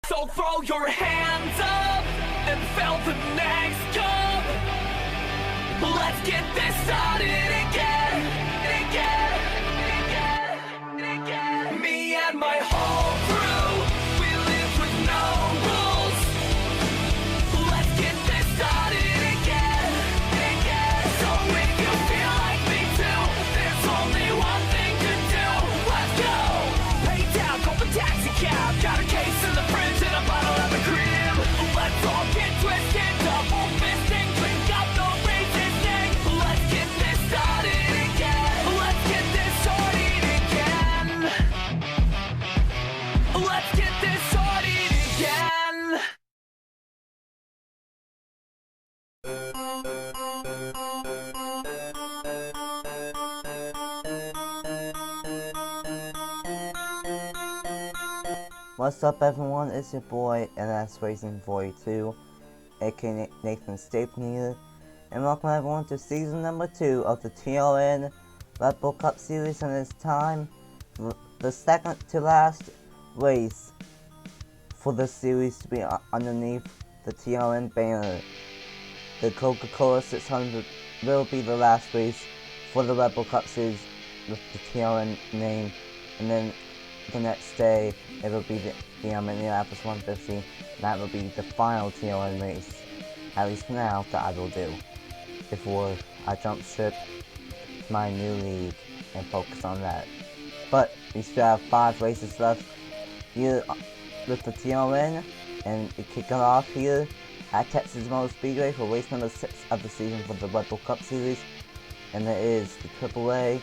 So throw your hands up and fill the next cup. Let's get this started again, again, again, again. Me and my whole crew, we live with no rules. Let's get this started again, again. So if you feel like me too, there's only one thing to do. Let's go. Pay down, call the taxi cab. Got a case in the fridge and a bottle at the crib. Let's all get twisted, double fisting, drink up no resisting. Let's get this started again. Let's get this started again. Let's get this started again. What's up, everyone? It's your boy NS Racing 42, aka Nathan Stapleton here, and welcome everyone to season number 2 of the TRN Red Bull Cup Series, and it's time for the second to last race for the series to be underneath the TRN banner. The Coca-Cola 600 will be the last race for the Red Bull Cup Series with the TRN name, and then the next day it will be the Minneapolis 150. That will be the final TRN race, at least for now, that I will do before I jump ship to my new league and focus on that. But we still have 5 races left here with the TRN, and we kick it off here at Texas Motor Speedway for race number 6 of the season for the Red Bull Cup Series, and it is the AAA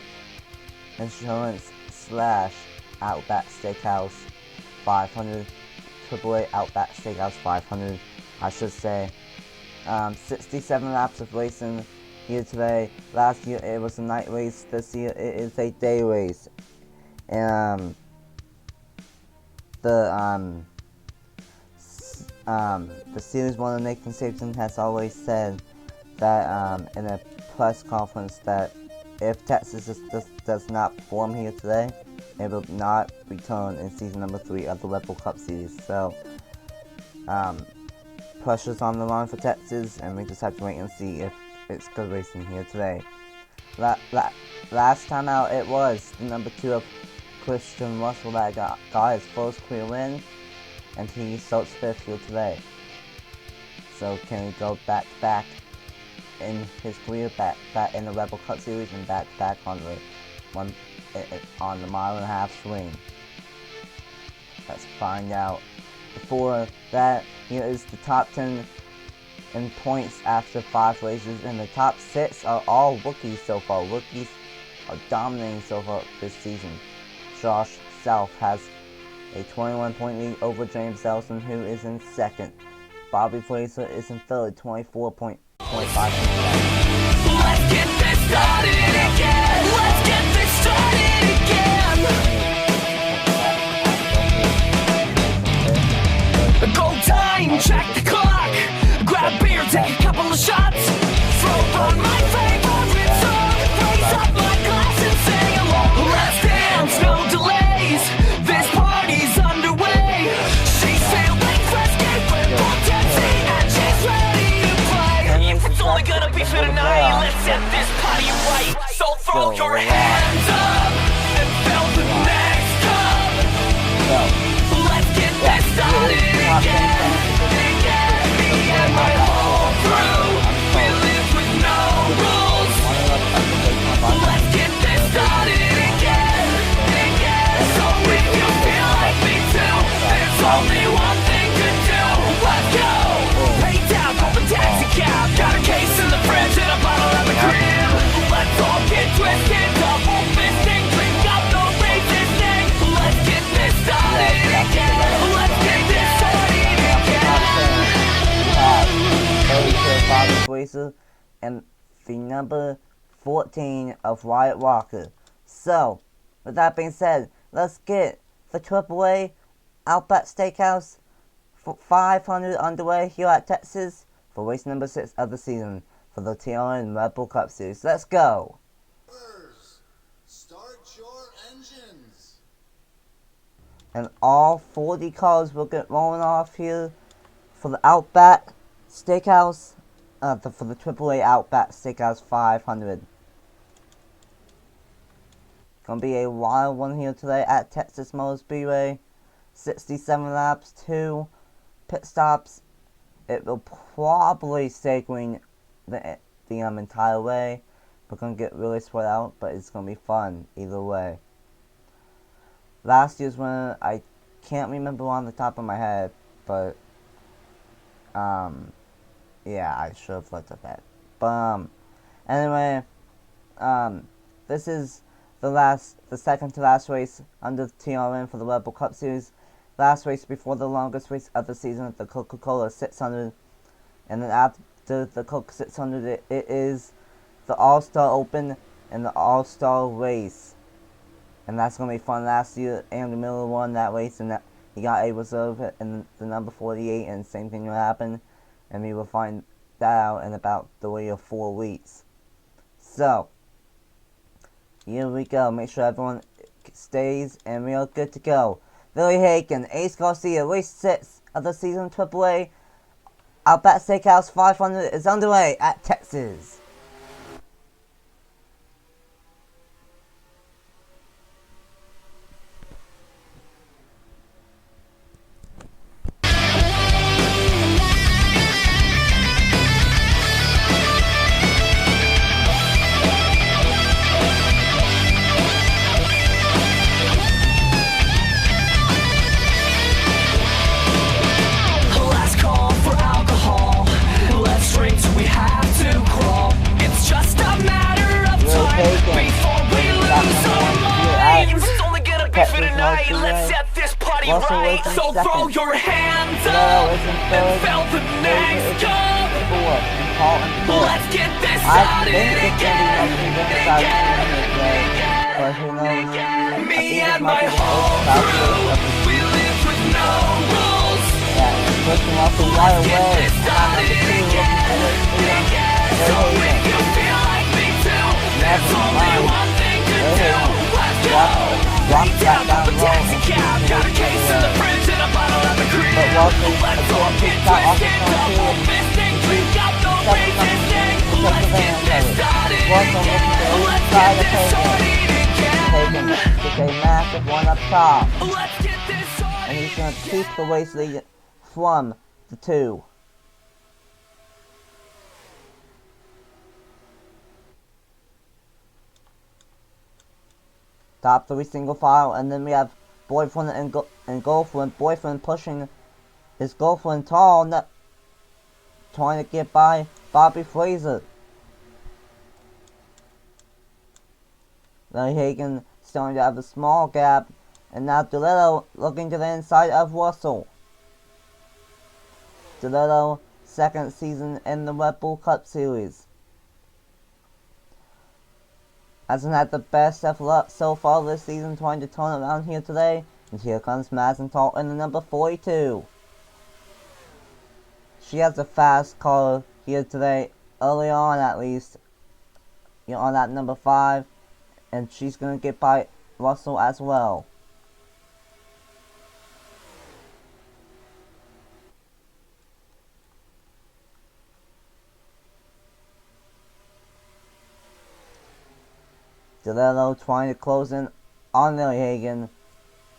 Insurance / Outback Steakhouse 500, AAA Outback Steakhouse 500, I should say. 67 laps of racing here today. Last year it was a night race. This year it is a day race. And the series winner Nathan Stapleton has always said that in a press conference that if Texas does not perform here today, it will not return in season number 3 of the Red Bull Cup Series. So, pressure's on the line for Texas, and we just have to wait and see if it's good racing here today. Last time out, it was the number 2 of Christian Russell that got his first career win, and he starts 5th here today. So, can he go back in his career, back in the Red Bull Cup Series, and back on the mile-and-a-half swing? Let's find out. Before that, here is the top 10 in points after 5 races, and the top 6 are all rookies so far. Rookies are dominating so far this season. Josh South has a 21-point lead over James Elson, who is in 2nd. Bobby Fraser is in 3rd, 24.25 points. Let's get this started again. Let's get this started again. Go time, check the clock. Grab a beer, take a couple of shots. Throw on my favorite song. Raise up my glass and sing along. Let's dance, no delays. This party's underway. She's sailing frisky with potency, and she's ready to play. If it's only gonna be for tonight, let's set this party right. So throw your hands up and fill the next cup. Let's get this started again, again. Me and my whole crew, we live with no rules. Let's get this started again, again. So if you feel like me too, there's only one thing to do. Let's go. Pay down, call the taxi cab. Got a case in the fridge and a bottle at the crib. Let's all get twisted, double fisting, drink up no resisting. Let's get this started again. Let's get this started again. Bobby Fraser and the number 14 of Wyatt Walker. So, with that being said, let's get the AAA Outback Steakhouse 500 underway here at Texas for race number 6 of the season for the TRN Red Bull Cup Series. Let's go! Start your engines. And all 40 cars will get rolling off here for the Outback Steakhouse, for the AAA Outback Steakhouse 500. Gonna be a wild one here today at Texas Motor Speedway. 67 laps, 2 pit stops. It will probably stay green the entire way. We're gonna get really spread out, but it's gonna be fun either way. Last year's winner, I can't remember on the top of my head, but yeah, I should have looked at that. But anyway, this is the second to last race under the TRN for the Red Bull Cup Series. Last race before the longest race of the season, the Coca-Cola 600. And then after the Coke 600, it is the All-Star Open and the All-Star Race. And that's going to be fun. Last year, Andy Miller won that race, and he got a reserve in the number 48, and the same thing will happen. And we will find that out in about 3 or 4 weeks. So, here we go. Make sure everyone stays, and we are good to go. Billy Hagan, Ace Garcia, race 6 of the season AAA. Outback Steakhouse 500 is underway at Texas. So throw your hands up and fill the next cup. Let's get this started again. Me and my whole crew, we live with no rules. Let's get this started again. So we can feel like me too. There's only one thing to do. Let's go. Right down to the taxi cab. Got a case in the fridge and a bottle of the crib. Let's all get twisted, double fisting. Drink up no resisting. Let's get this started again. Let's get this started again. With a massive one up top. Let's get this started. And he's going to keep the race lead from the 2. Top 3 single file, and then we have boyfriend and girlfriend. Boyfriend pushing his girlfriend tall, trying to get by Bobby Fraser. Larry Hagan starting to have a small gap, and now DeLitto looking to the inside of Russell. DeLitto, second season in the Red Bull Cup Series. Hasn't had the best of luck so far this season, trying to turn around here today. And here comes Mazenthal in the number 42. She has a fast car here today, early on at least. You're on that number 5. And she's going to get by Russell as well. DeLitto trying to close in on Larry Hagan.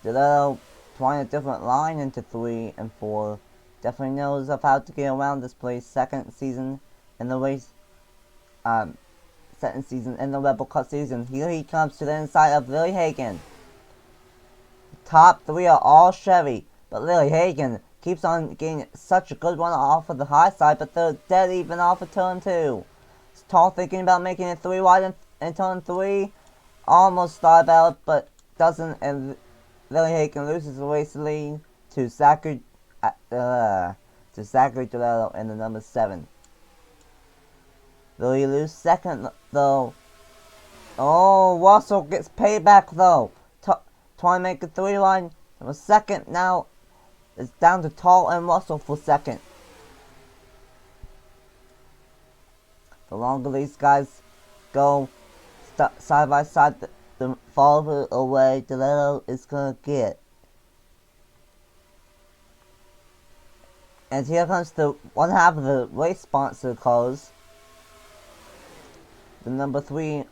DeLitto trying a different line into 3 and 4. Definitely knows of how to get around this place. Second season in the race. Second season in the Red Bull Cup season. Here he comes to the inside of Larry Hagan. Top 3 are all Chevy, but Larry Hagan keeps on getting such a good one off of the high side, but they're dead even off of turn 2. Tall thinking about making it 3 wide in turn 3. Almost started out, but doesn't, and Larry Hagan loses the race lead to Zachary DeLitto in the number 7. Will he lose second though? Oh, Russell gets payback though. Trying to make a 3 line. It was second now. It's down to Tall and Russell for second. The longer these guys go side by side, the farther away DeLitto is gonna get. And here comes the one half of the race sponsor cars. The number 3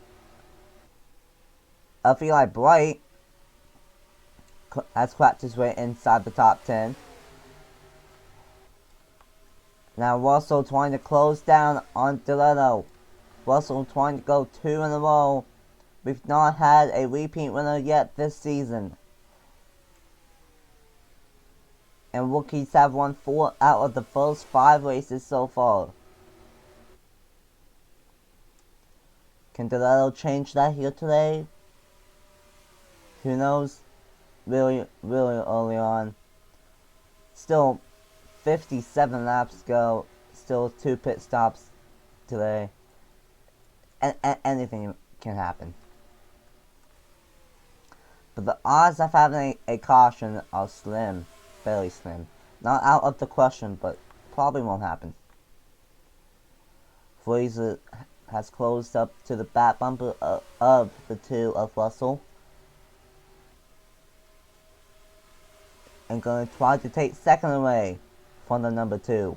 of Eli Bright has cracked his way inside the top 10. Now Russell trying to close down on Deletto. Russell trying to go 2 in a row. We've not had a repeat winner yet this season. And rookies have won 4 out of the first 5 races so far. Can Deletto change that here today? Who knows? Really early on. Still 57 laps to go. Still 2 pit stops today. Anything can happen. But the odds of having a caution are slim. Fairly slim. Not out of the question, but probably won't happen. Fraser has closed up to the back bumper of the 2 of Russell. And going to try to take second away from the number 2.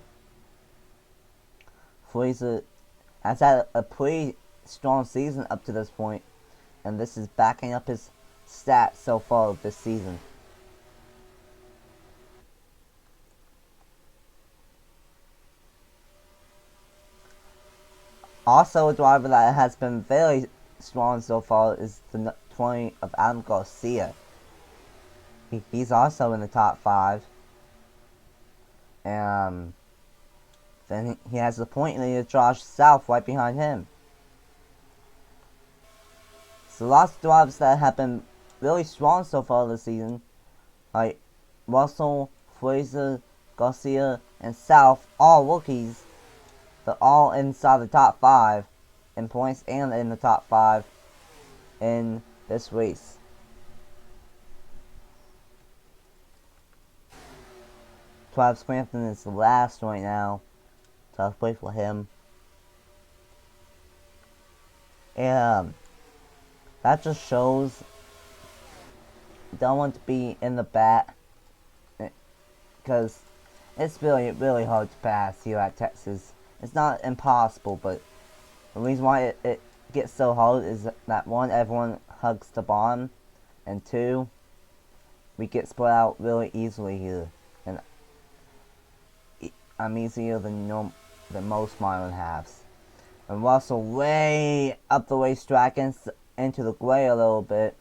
Fraser has had a pretty strong season up to this point, and this is backing up his stats so far this season. Also, a driver that has been very strong so far is the 20 of Adam Garcia. He's also in the top 5. And then he has the point leader Josh South right behind him. So lots of drivers that have been really strong so far this season, like Russell, Fraser, Garcia, and South, all rookies. They're all inside the top 5 in points and in the top 5 in this race. Travis Crampton is the last right now. Tough play for him. And that just shows you don't want to be in the back, because it's really hard to pass here at Texas. It's not impossible, but the reason why it gets so hard is that 1, everyone hugs the bottom, and 2, we get split out really easily here. And I'm easier than most modern halves. And Russell way up the racetrack into the gray a little bit.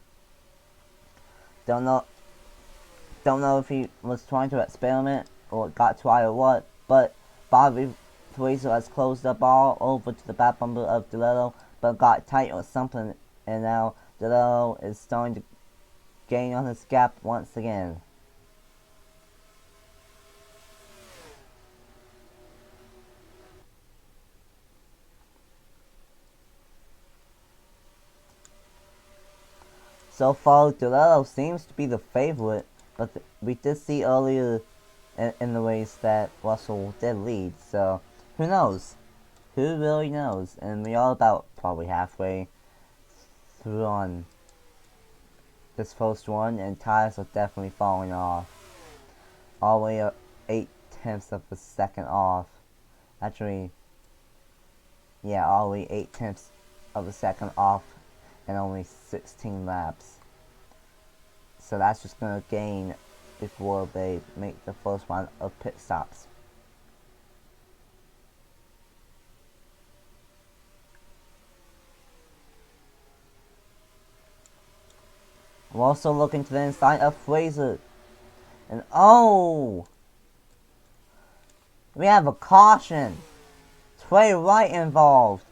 Don't know if he was trying to experiment or got try or what, but Bobby Fraser has closed up all over to the back bumper of Deletto, but got tight or something, and now Deletto is starting to gain on his gap once again. So far, Deletto seems to be the favorite, but we did see earlier in the race that Russell did lead, so who knows? Who really knows? And we are about probably halfway through on this first one, and tires are definitely falling off. All the way up 8/10 of a second off. Actually, yeah, all the way 8/10 of a second off and only 16 laps. So that's just gonna gain before they make the first round of pit stops. We're also looking to the inside of Fraser. And oh! We have a caution. Trey Wright involved.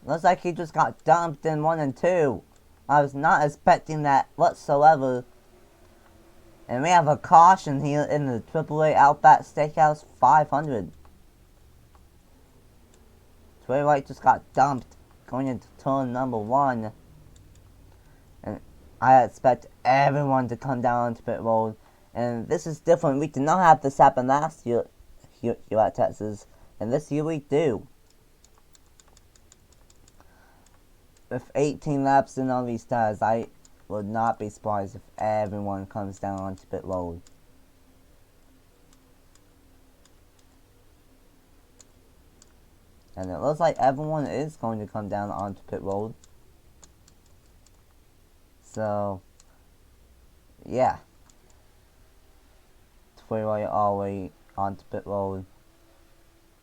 Looks like he just got dumped in 1 and 2. I was not expecting that whatsoever. And we have a caution here in the AAA Outback Steakhouse 500. Trey Wright just got dumped going into turn number 1. And I expect everyone to come down to pit road. And this is different. We did not have this happen last year here at Texas. And this year we do. With 18 laps in on these tires, I would not be surprised if everyone comes down onto pit road. And it looks like everyone is going to come down onto pit road. So, yeah. Freeway all the way onto pit road.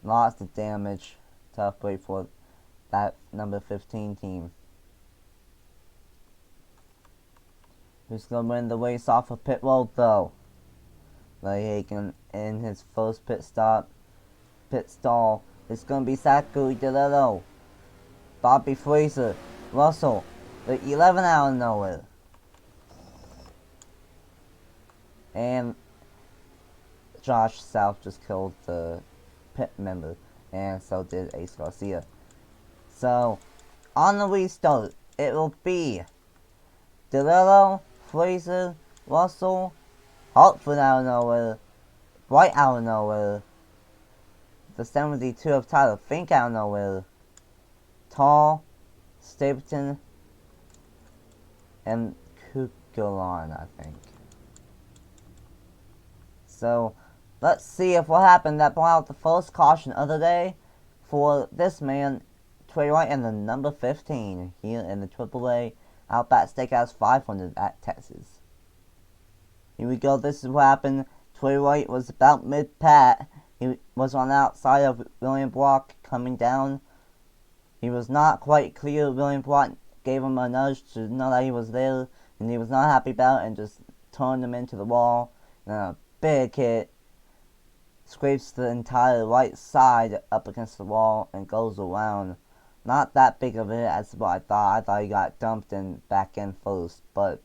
Lots of damage. Tough break for that number 15 team. Who's gonna win the race off of pit road though? Larry Hagan in his first pit stall. It's gonna be Zachary DeLillo, Bobby Fraser, Russell, the 11 out of nowhere. And Josh South just killed the pit member, and so did Ace Garcia. So, on the restart, it will be DeLillo, Fraser, Russell, Hartford out of nowhere, White out of nowhere, the 72 of Tyler Fink out of nowhere, Tall, Stapleton, and Chicagoland, I think. So, let's see if what happened that brought out the first caution of the day for this man, Trey White, and the number 15 here in the AAA Outback Steakhouse 500 at Texas. Here we go, this is what happened. Trey White was about mid-pat. He was on the outside of William Block coming down. He was not quite clear. William Block gave him a nudge to know that he was there, and he was not happy about it and just turned him into the wall. And a big hit scrapes the entire right side up against the wall and goes around. Not that big of a hit as what I thought. I thought he got dumped and back in first, but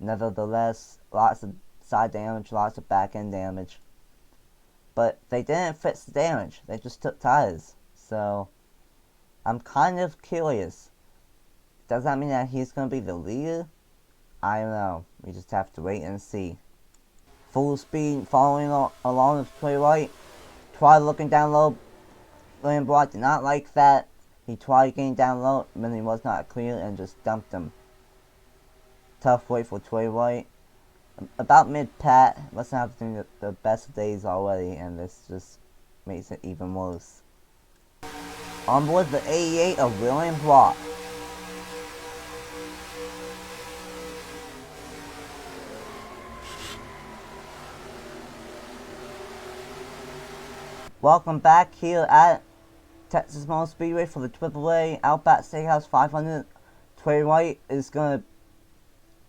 nevertheless, lots of side damage, lots of back end damage. But they didn't fix the damage. They just took tires. So, I'm kind of curious. Does that mean that he's going to be the leader? I don't know. We just have to wait and see. Full speed following along with Trey White. Tried looking down low. William Block did not like that. He tried getting down low when he was not clear and just dumped him. Tough wait for Trey White. About mid-pat, wasn't having the best days already, and this just makes it even worse. On board the AAA of William Block. Welcome back here at Texas Motor Speedway for the AAA Outback Steakhouse 500. Trey White is going to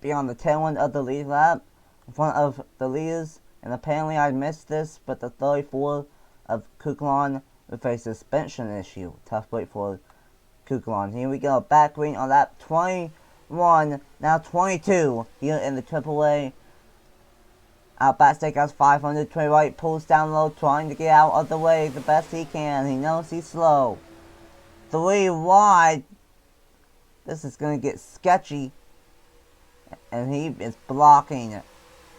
be on the tail end of the lead lap in front of the leaders, and apparently I missed this, but the 34 of Chicagoland with a suspension issue. Tough break for Chicagoland. Here we go, back green on lap 21, now 22 here in the AAA Outback Steakhouse 500. Trey White pulls down low, trying to get out of the way the best he can. He knows he's slow. 3 wide. This is going to get sketchy. And he is blocking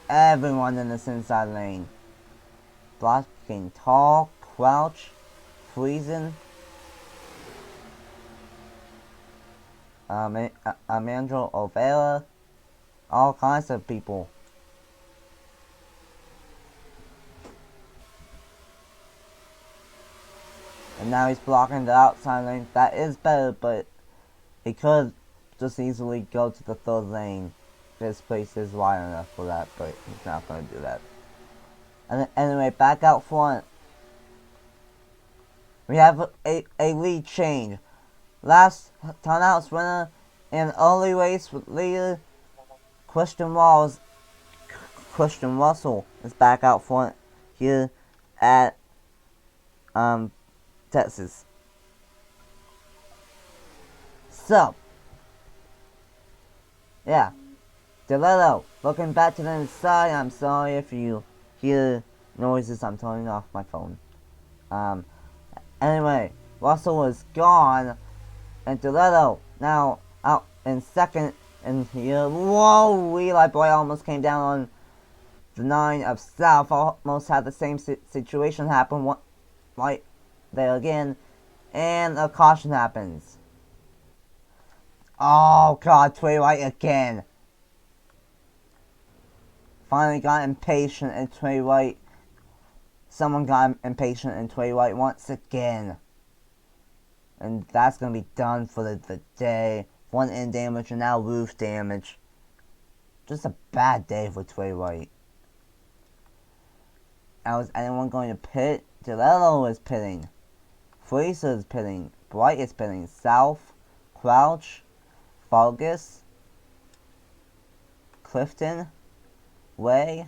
everyone in this inside lane. Blocking Tall, Crouch, Friesen, Amandro Overa, all kinds of people. And now he's blocking the outside lane. That is better, but he could just easily go to the third lane. This place is wide enough for that, but he's not going to do that. And anyway, back out front, we have a lead change. Last turnout's winner in early race with leader Christian Russell is back out front here at Texas. So, yeah. DeLillo, looking back to the inside. I'm sorry if you hear noises. I'm turning off my phone. Anyway, Russell was gone, and DeLillo now out in second. And here, whoa, Eli Boy almost came down on the 9 of South. Almost had the same situation happen right there again, and a caution happens. Oh God, Trey White again. Finally got impatient and Trey White. Someone got impatient and Trey White once again. And that's going to be done for the day. One end damage and now roof damage. Just a bad day for Tway White. Now, is anyone going to pit? Delello is pitting. Fraser is pitting. Bright is pitting. South, Crouch, Fargus, Clifton, Way,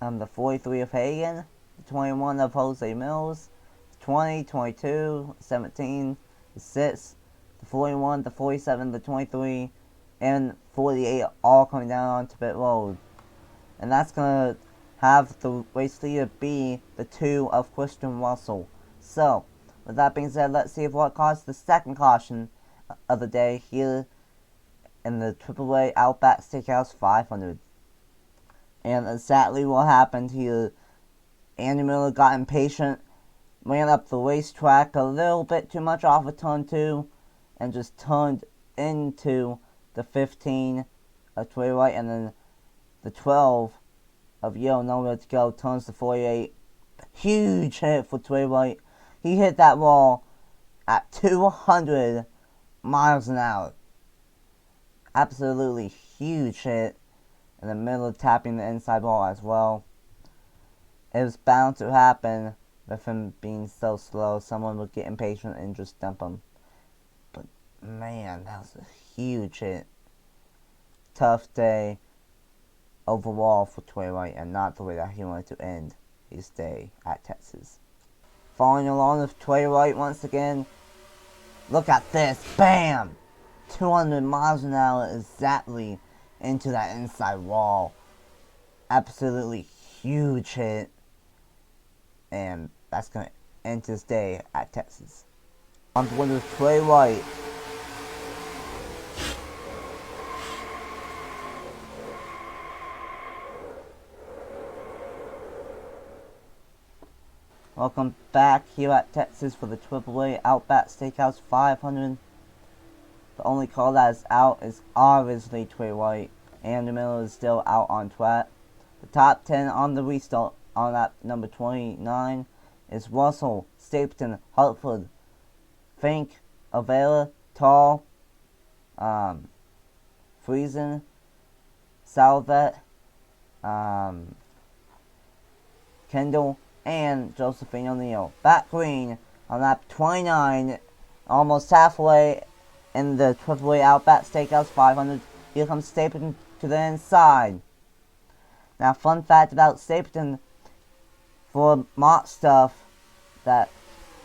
the 43 of Hagen, the 21 of Jose Mills, 20, 22, 17, the 6, the 41, the 47, the 23, and 48 all coming down onto pit road. And that's going to have the race leader be the 2 of Christian Russell. So, with that being said, let's see if what caused the second caution of the day here in the AAA Outback Steakhouse 500. And exactly what happened here, Andy Miller got impatient, ran up the racetrack a little bit too much off of turn 2, and just turned into the 15 of Tway White, and then the 12 of Yo Nowhere to Go turns to 48. Huge hit for Tway White. He hit that wall at 200 miles an hour. Absolutely huge hit. In the middle of tapping the inside wall as well. It was bound to happen with him being so slow. Someone would get impatient and just dump him. But man, that was a huge hit. Tough day overall for Tway White, and not the way that he wanted to end his day at Texas. Following along with Tway White once again. Look at this. Bam! 200 miles an hour exactly into that inside wall. Absolutely huge hit. And that's going to end his day at Texas. On board with Tway White. Welcome back here at Texas for the AAA Outback Steakhouse 500. The only call that is out is obviously Tway White. Andy Miller is still out on track. The top 10 on the restart on that number 29 is Russell, Stapleton, Hartford, Fink, Avila, Tall, Friesen, Salvet, Kendall, and Josephine O'Neill. Back green on lap 29, almost halfway in the AAA Outback Steakhouse 500. Here comes Stapleton to the inside. Now, fun fact about Stapleton, for mock stuff that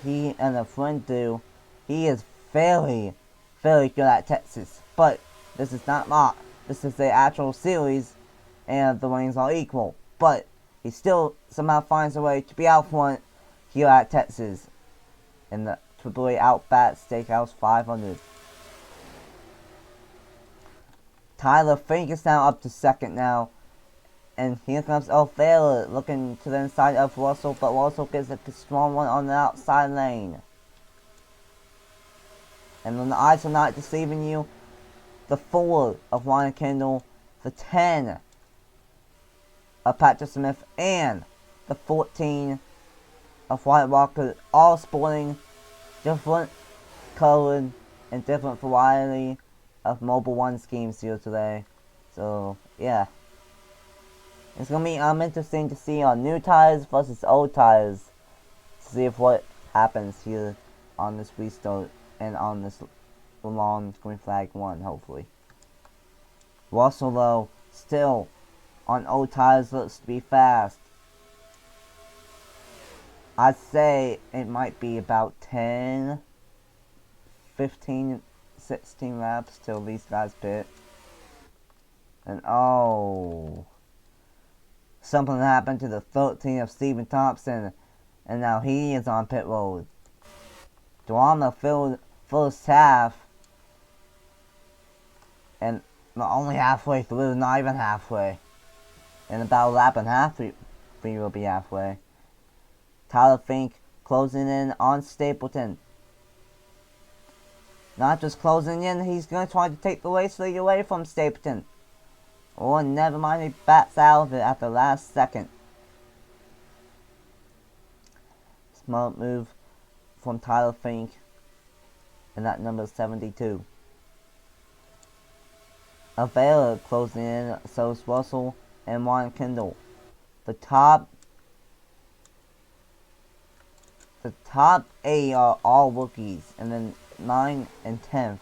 he and a friend do, he is very, very good at Texas. But this is not mock. This is the actual series, and the winnings are equal. But he still somehow finds a way to be out front here at Texas in the AAA Outback Steakhouse 500. Tyler Fink is now up to second now. And here comes O'Fara looking to the inside of Russell, but Russell gets a strong one on the outside lane. And when the eyes are not deceiving you, the 4 of Ryan Kendall, the 10 of Patrick Smith, and the 14 of White Walker, all sporting different colored and different variety of Mobile One schemes here today. So, yeah. It's going to be interesting to see on new tires versus old tires. To see if what happens here on this restart and on this long green flag 1, hopefully. Russell, though, still on old tires, looks to be fast. I'd say it might be about 10, 15, 16 laps till these guys pit. And oh, something happened to the 13 of Stephen Thompson, and now he is on pit road. Drama filled first half, and only halfway through, not even halfway. In about a lap and a half, we will be halfway. Tyler Fink closing in on Stapleton. Not just closing in, he's going to try to take the race lead away from Stapleton. Oh, never mind, he bats out of it at the last second. Smart move from Tyler Fink, and at number 72. Avila closing in, so is Russell and Ryan Kendall. The top 8 are all rookies, and then 9 and 10th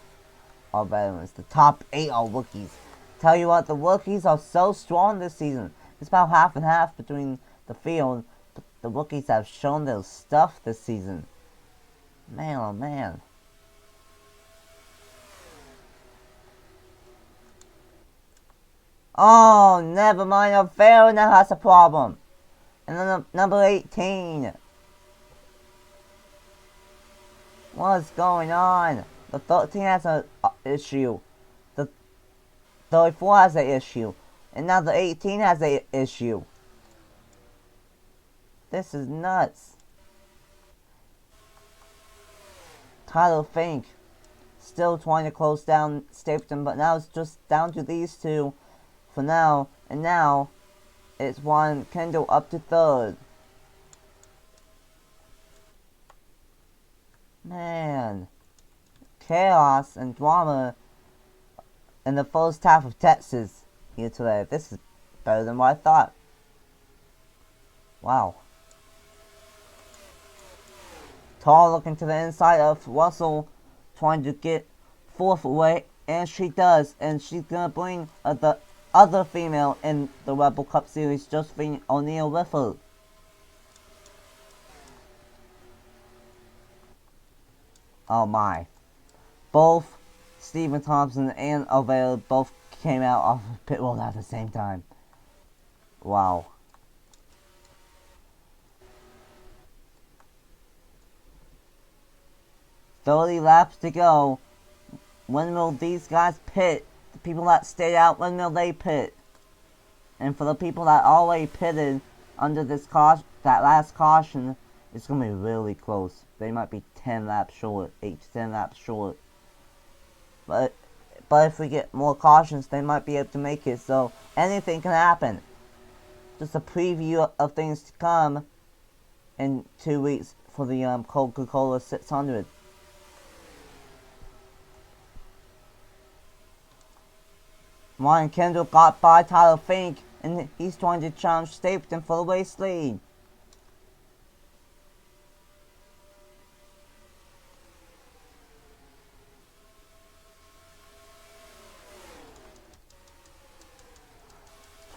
are veterans. The top 8 are rookies. Tell you what, the rookies are so strong this season. It's about half and half between the field. But the rookies have shown their stuff this season. Man, oh man. Oh, never mind. Avila now has a problem. And then number 18. What's going on? The 13 has an issue. The 34 has an issue. And now the 18 has an issue. This is nuts. Tyler Fink still trying to close down Stapleton, but now it's just down to these two for now. And now it's Ryan Kendall up to 3rd. Man, chaos and drama in the first half of Texas here today. This is better than what I thought. Wow. Tall looking to the inside of Russell, trying to get 4th away, and she does, and she's gonna bring the other female in the Rebel Cup Series, Josephine O'Neal, with her. Oh my. Both Stephen Thompson and Avila both came out off of pit road at the same time. Wow. "30 laps to go. When will these guys pit? The people that stayed out, when will they pit? And for the people that already pitted under this that last caution, it's going to be really close. They might be 10 laps short, 8 to 10 laps short. But if we get more cautions, they might be able to make it. So anything can happen. Just a preview of things to come in 2 weeks for the Coca-Cola 600. Ryan Kendall got by Tyler Fink, and he's trying to challenge Stapleton for the race lead.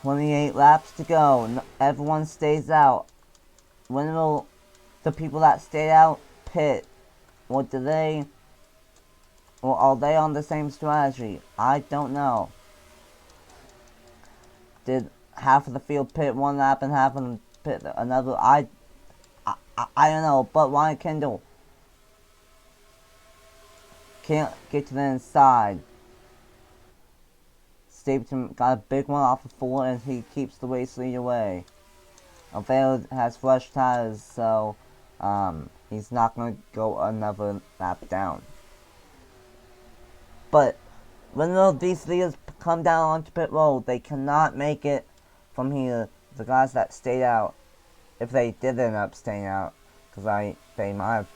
"28 laps to go. Everyone stays out. When will the people that stayed out pit? Or are they on the same strategy? I don't know. Did half of the field pit one lap and half of them pit another? I don't know. But Ryan Kendall can't get to the inside. Stapleton got a big one off of 4, and he keeps the race lead away. Avila has fresh tires, so he's not going to go another lap down. But when will these leaders come down onto pit road? They cannot make it from here. The guys that stayed out, if they did end up staying out, because they might have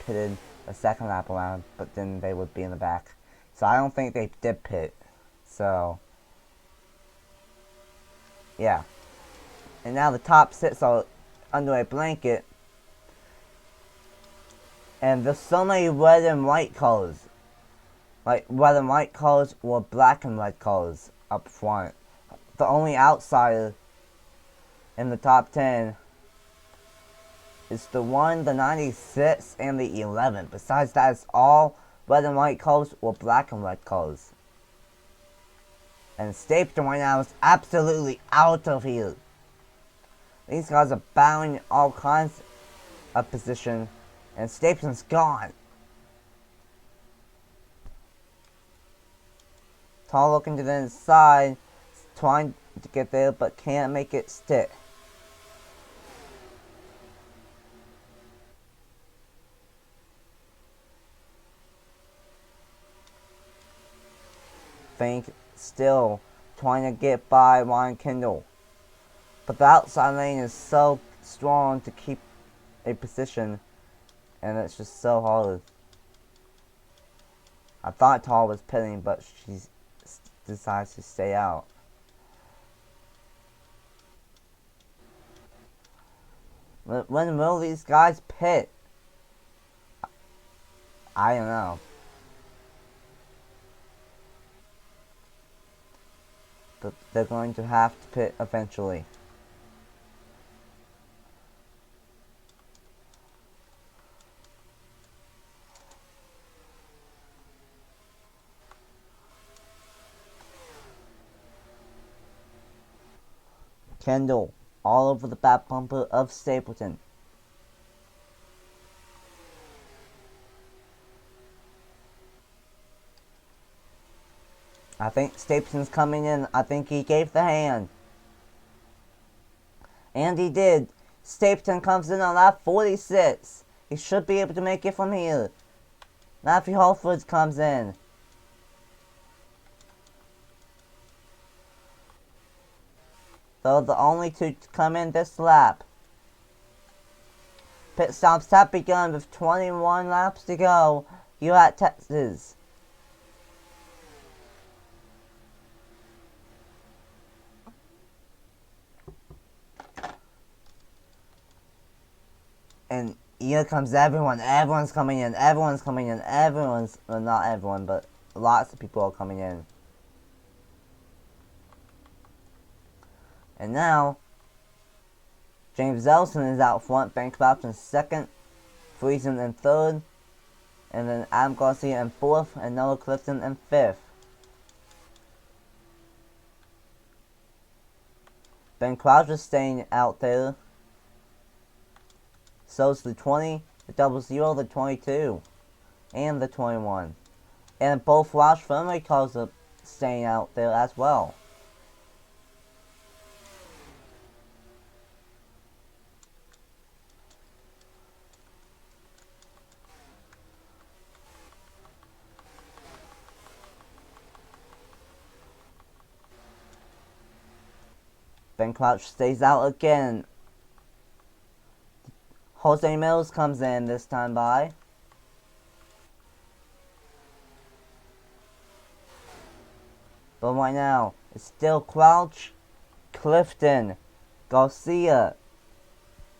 pitted a second lap around, but then they would be in the back. So I don't think they did pit. So yeah. And now the top 6 are under a blanket. And there's so many red and white colors. Like red and white colors or black and red colors up front. The only outsider in the top 10 is the 1, the 96, and the 11. Besides that, it's all red and white colors or black and red colors. And Stapleton right now is absolutely out of here. These guys are battling all kinds of position, and Stapleton's gone. Tall looking to the inside, trying to get there, but can't make it stick. Fink still trying to get by Ryan Kendall. But the outside lane is so strong to keep a position. And it's just so hard. I thought Tall was pitting, but she decides to stay out. When will these guys pit? I don't know. But they're going to have to pit eventually. Kendall, all over the back bumper of Stapleton. I think Stapleton's coming in. I think he gave the hand. And he did. Stapleton comes in on lap 46. He should be able to make it from here. Matthew Holford comes in. They're the only two to come in this lap. Pit stops have begun with 21 laps to go here at Texas. And here comes everyone. Everyone's coming in. Everyone's coming in. Everyone's... Well, not everyone, but lots of people are coming in. And now, James Ellison is out front. Ben Crouch in second. Friesen in third. And then Adam Garcia in fourth. And Noah Clifton in fifth. Ben Crouch is staying out there. So it's the 20, the 00, the 22, and the 21. And both Roush Firmway cars are staying out there as well. Ben Crouch stays out again. Jose Mills comes in this time by. But right now, it's still Crouch, Clifton, Garcia,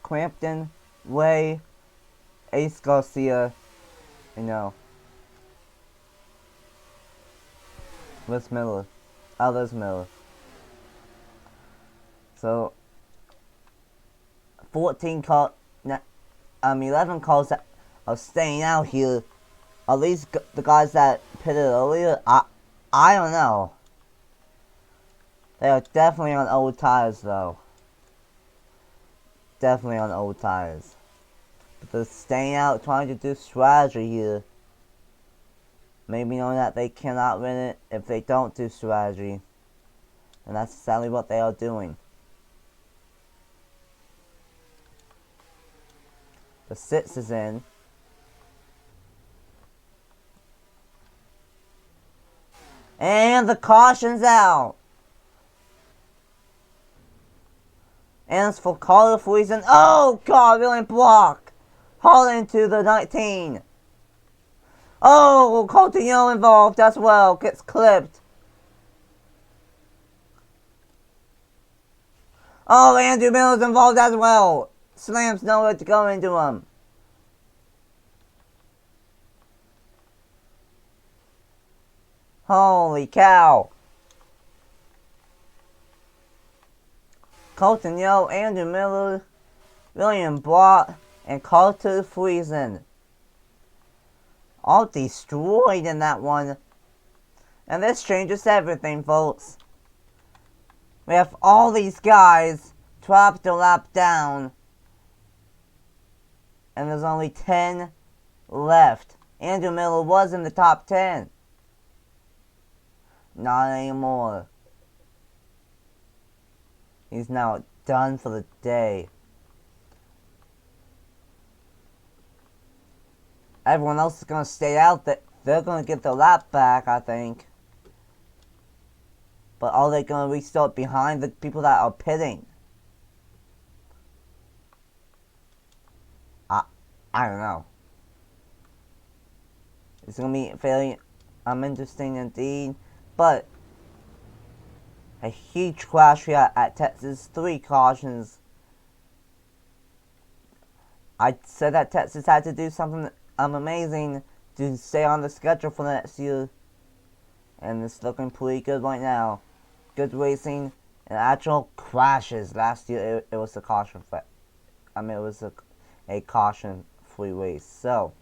Crampton, Way, Ace Garcia, Liz Miller. Liz Miller. So, 11 cars that are staying out here. Are these the guys that pitted earlier? I don't know. They are definitely on old tires, though. Definitely on old tires. But they're staying out, trying to do strategy here. Maybe knowing that they cannot win it if they don't do strategy. And that's exactly what they are doing. The 6 is in. And the caution's out. And it's for Carter Friesen. Oh God, William block. Haul into the 19. Oh, Coutinho involved as well. Gets clipped. Oh, Andrew Miller's involved as well. Slams nowhere to go into him. Holy cow. Coutinho, Andrew Miller, William Blott, and Carter Friesen. All destroyed in that one. And this changes everything, folks. We have all these guys trapped a lap down. And there's only 10 left. Andrew Miller was in the top 10. Not anymore. He's now done for the day. Everyone else is going to stay out. They're going to get their lap back, I think. But are they going to restart behind the people that are pitting? I don't know. It's going to be very interesting indeed. But a huge crash here at Texas. 3 cautions. I said that Texas had to do something amazing to stay on the schedule for next year. And it's looking pretty good right now. Good racing and actual crashes. Last year it was a caution it was a caution-free race. So,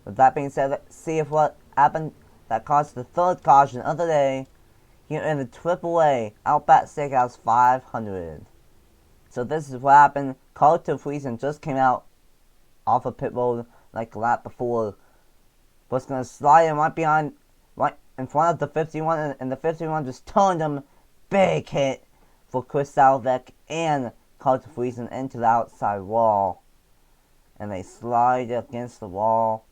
with that being said, let's see if what happened that caused the 3rd caution of the day here in the AAA Outback Steakhouse 500. So this is what happened. Carter Friesen just came out off a pit road like a lap before. Was gonna slide in right in front of the 51, and the 51 just turned him. Big hit for Chris Salvek and Carter Friesen into the outside wall. And they slide against the wall.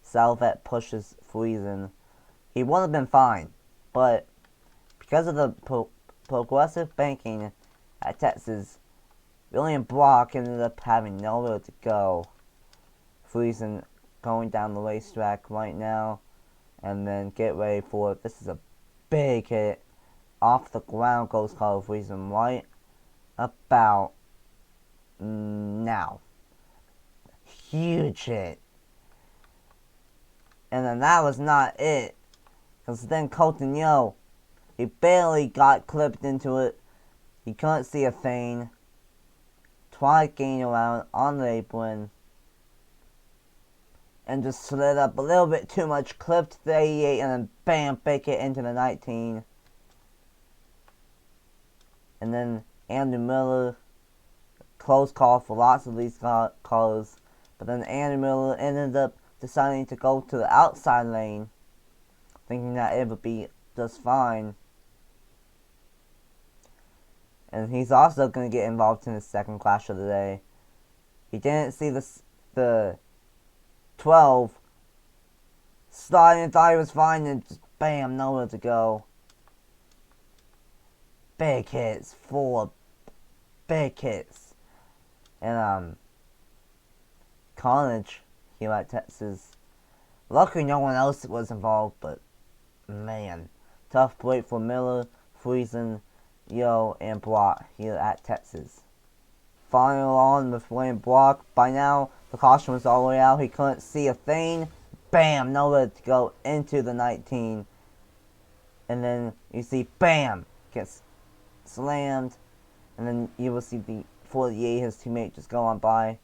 Salvek pushes Friesen. He would have been fine, but because of the progressive banking at Texas, William Block ended up having nowhere to go. Friesen going down the racetrack right now, and then get ready for it. This is a big hit. Off the ground goes Carter Friesen right about now. Huge hit. And then that was not it, because then Colton Yo, he barely got clipped into it. He couldn't see a thing. Tried getting around on the apron, and just slid up a little bit too much, clipped the 88, and then bam, big hit into the 19. And then Andrew Miller, close call for lots of these cars, but then Andrew Miller ended up deciding to go to the outside lane, thinking that it would be just fine. And he's also going to get involved in the 2nd crash of the day. He didn't see the 12 sliding and thought he was fine, and just bam, nowhere to go. Big hits, 4 big hits. And carnage here at Texas. Luckily no one else was involved, but man, tough break for Miller, Friesen, Yo, and Block here at Texas. Final on with William Block. By now, the caution was all the way out. He couldn't see a thing. Bam! Nowhere to go into the 19. And then you see, bam! Gets slammed. And then you will see the 48, his teammate, just go on by.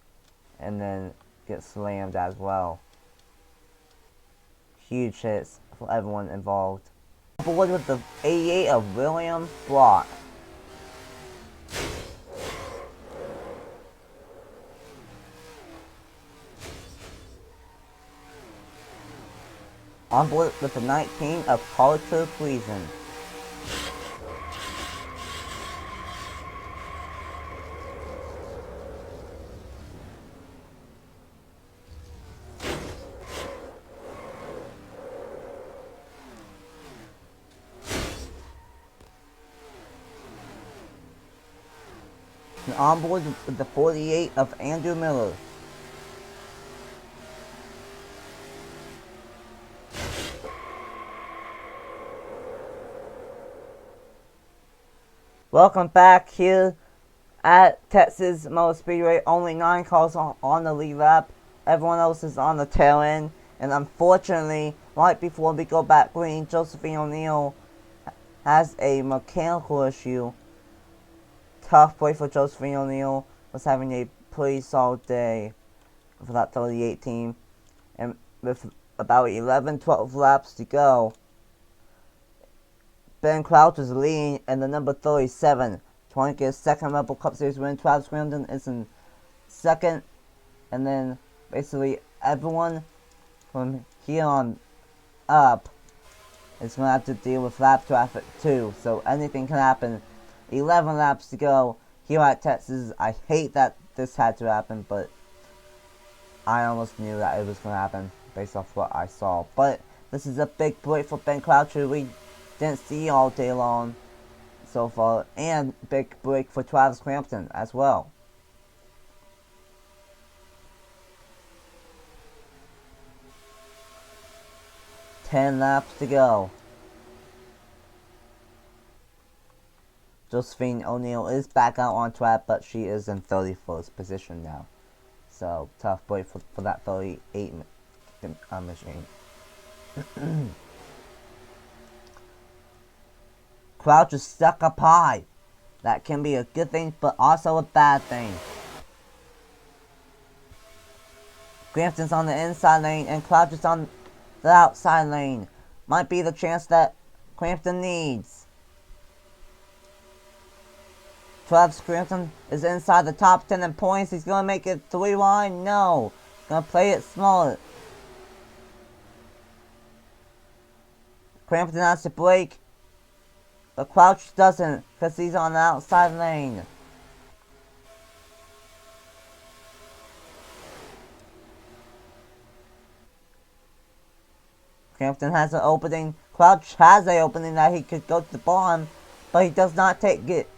And then get slammed as well. Huge hits for everyone involved. Aboard with the 88 of William Block. On board with the 19 of Carter Friesen. And on board with the 48 of Andrew Miller. Welcome back here at Texas Motor Speedway. Only 9 cars on the lead lap. Everyone else is on the tail end. And unfortunately, right before we go back green, Josephine O'Neill has a mechanical issue. Tough break for Josephine O'Neill. Was having a pretty solid day for that 38 team. And with about 11-12 laps to go, Ben Crouch is leading in the number 37. Trying to get a 2nd Rebel Cup Series win. Travis Grandin is in 2nd. And then basically everyone from here on up is going to have to deal with lap traffic too. So anything can happen. 11 laps to go here at Texas. I hate that this had to happen, but I almost knew that it was going to happen based off what I saw. But this is a big break for Ben Crouch, who we didn't see all day long so far, and big break for Travis Crampton as well. 10 laps to go. Josephine O'Neill is back out on track, but she is in 31st position now. So, tough break for that 38 machine. Crouch is stuck up high. That can be a good thing, but also a bad thing. Crampton's on the inside lane, and Crouch is on the outside lane. Might be the chance that Crampton needs. Travis Crampton is inside the top 10 in points. He's going to make it 3 wide? No. Going to play it smaller. Crampton has to brake. But Crouch doesn't, because he's on the outside lane. Crampton has an opening. Crouch has an opening that he could go to the bottom, but he does not take it.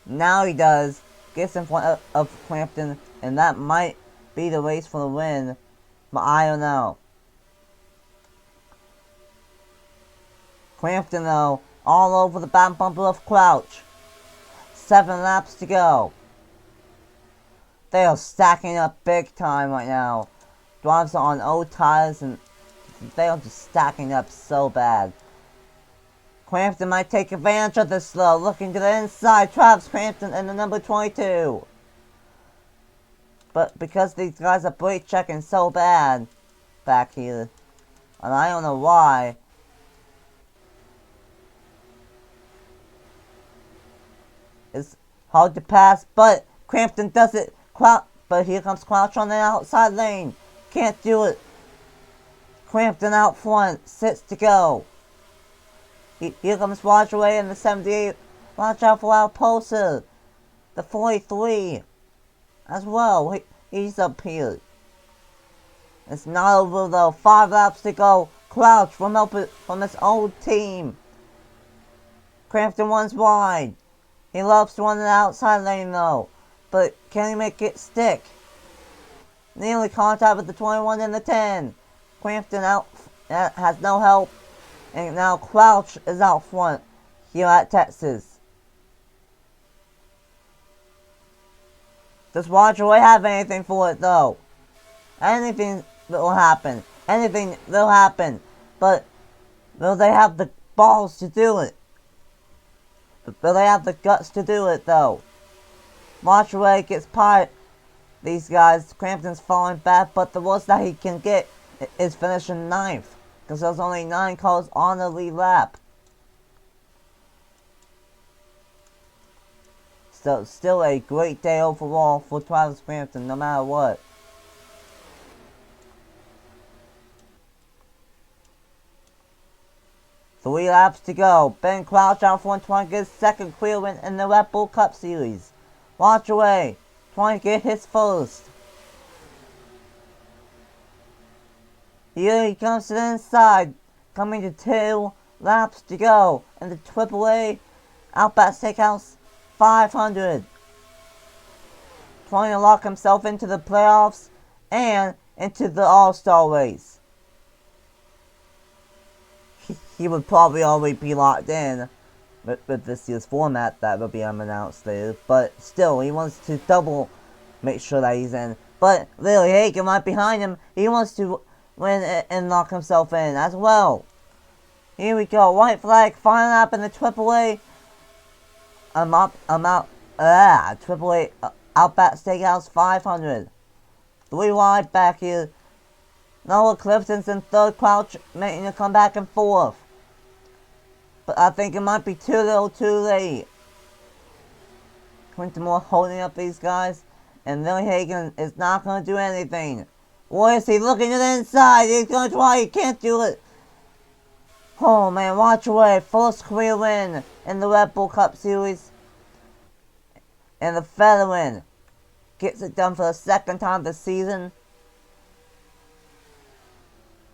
Now he does. Gets in front of Crampton, and that might be the race for the win, but I don't know. Crampton, though, all over the back bumper of Crouch. 7 laps to go. They are stacking up big time right now. Drives are on old tires, and they are just stacking up so bad. Crampton might take advantage of this slow. Looking to the inside, Travis Crampton in the number 22. But because these guys are brake checking so bad back here, and I don't know why, it's hard to pass, but Crampton does it. But here comes Crouch on the outside lane. Can't do it. Crampton out front. 6 to go. Here comes Wadraway in the 78. Watch out for Alposa. The 43 as well. He's up here. It's not over though. 5 laps to go. Crouch from his old team. Crampton one's wide. He loves to run the outside lane though. But can he make it stick? Nearly contact with the 21 and the 10. Crampton out has no help. And now Crouch is out front here at Texas. Does Wadraway have anything for it though? Anything will happen. Anything will happen. But will they have the balls to do it? Will they have the guts to do it though? Wadraway gets pied. These guys, Crampton's falling back, but the worst that he can get is finishing 9th. Because there's only 9 cars on the lead lap. So, still a great day overall for Travis Crampton, no matter what. Three laps to go. Ben Crouch out front trying to get his second clear win in the Red Bull Cup Series. Wadraway trying to get his first. Here he comes to the inside, coming to 2 laps to go in the AAA Outback Steakhouse 500. Trying to lock himself into the playoffs and into the All-Star race. He would probably already be locked in with this year's format that will be announced later, but still, he wants to double make sure that he's in. But Lily Hagan right behind him, he wants to win and lock himself in as well. Here we go, white flag, final lap in the AAA. AAA Outback Steakhouse 500. 3 wide back here. Noah Clifton's in 3rd, Crouch making a comeback in 4th. But I think it might be too little too late. Quinton Moore holding up these guys. And Lily Hagan is not going to do anything. Or is he looking to the inside? He's going to try. He can't do it. Oh man, Wadraway. First career win in the Red Bull Cup Series. And the feather win. Gets it done for the 2nd time this season.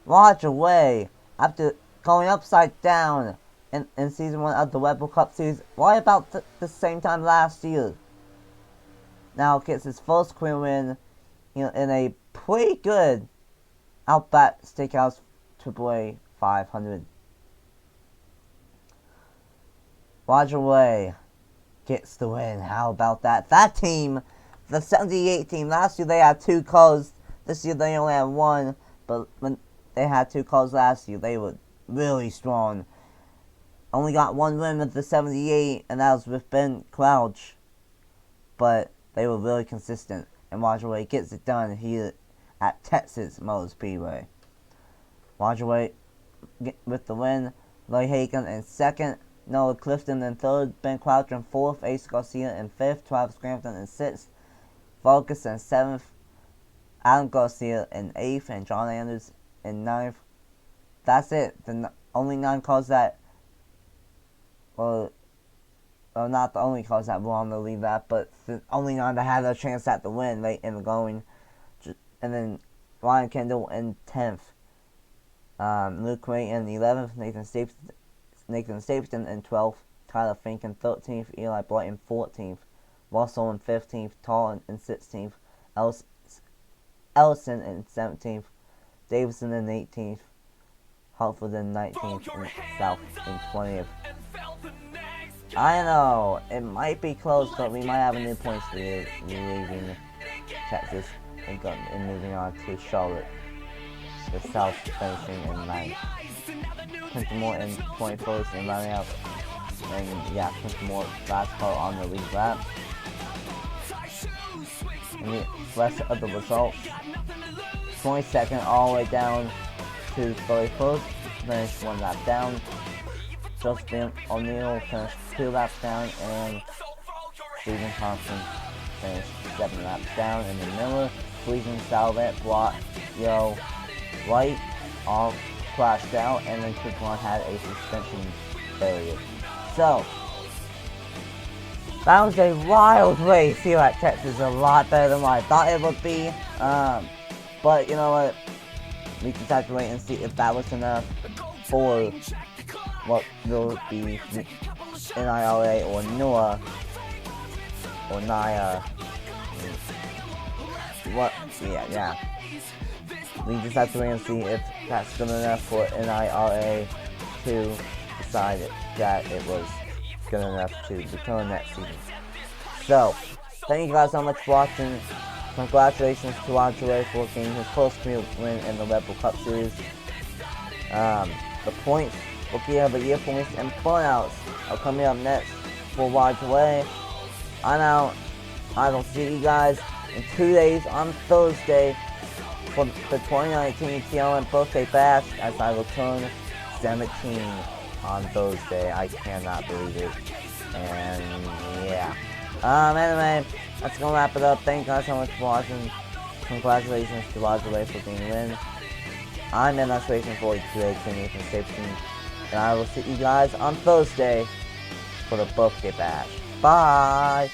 Wadraway, after going upside down in Season 1 of the Red Bull Cup Series, right about the same time last year. Now gets his first career win, in a pretty good Outback Steakhouse AAA 500. Roger gets the win. How about that? That team, the 78 team, last year they had 2 calls. This year they only had 1. But when they had 2 calls last year, they were really strong. Only got 1 win with the 78, and that was with Ben Crouch. But they were really consistent. And Roger gets it done here at Texas Motor Speedway. Roger with the win. Lloyd Hagan in 2nd. Noah Clifton in 3rd. Ben Crouch in 4th. Ace Garcia in 5th. Travis Crampton in 6th. Vargas in 7th. Adam Garcia in 8th. And John Anders in 9th. That's it. The only 9 cars that... Well, not the only cars that were on the lead lap, but the only 9 that had a chance at the win late in the going. And then Ryan Kendall in 10th. Luke Ray in 11th. Nathan Stapleton in 12th. Tyler Fink in 13th. Eli Blight in 14th. Russell in 15th. Tall in 16th. Ellison in 17th. Davison in 18th. Hartford in 19th. And South in 20th. I know, it might be close, but we might have a new points lead leaving Texas and moving on to Charlotte. The South finishing in 9th. Quinton Moore in 21st and running out. And yeah, Quinton Moore last car on the lead lap. And the rest of the results: 22nd all the way down to 31st, finished 1 lap down. Justin O'Neill finished 2 laps down, and Stephen Thompson finished 7 laps down. And then Miller, Cleveland, Salvet, Blott, White all crashed out, and then Coupon had a suspension failure. So, that was a wild race here at Texas, a lot better than what I thought it would be. But you know what? We just have to wait and see if that was enough for what will be NIRA or NOAA or NIA. Yeah. We just have to wait and see if that's good enough for NIRA to decide that it was good enough to return next season. So, thank you guys so much for watching. Congratulations to Andre for getting his first career win in the Red Bull Cup Series. The points, Rookie of the Year points, and burnouts are coming up next for Roger. I'm out. I will see you guys in 2 days on Thursday for the 2019 TRN Birthday Bash as I will turn 17 on Thursday. I cannot believe it. And yeah. Anyway, that's gonna wrap it up. Thank you guys so much for watching. Congratulations to Roger for being win. I'm MS Racing 42 Nathan Stapleton, and I will see you guys on Thursday for the birthday bash. Bye!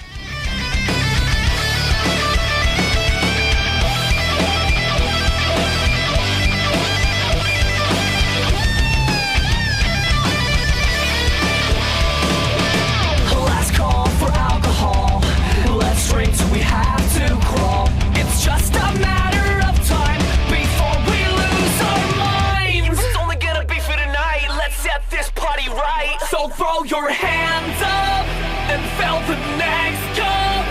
Last call for alcohol. Let's drink till we have to crawl. It's just a matter of time before we lose our minds. It's only gonna be for tonight. Let's set this party right. So throw your hands up and fill the next cup.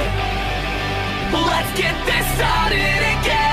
Let's get this started again.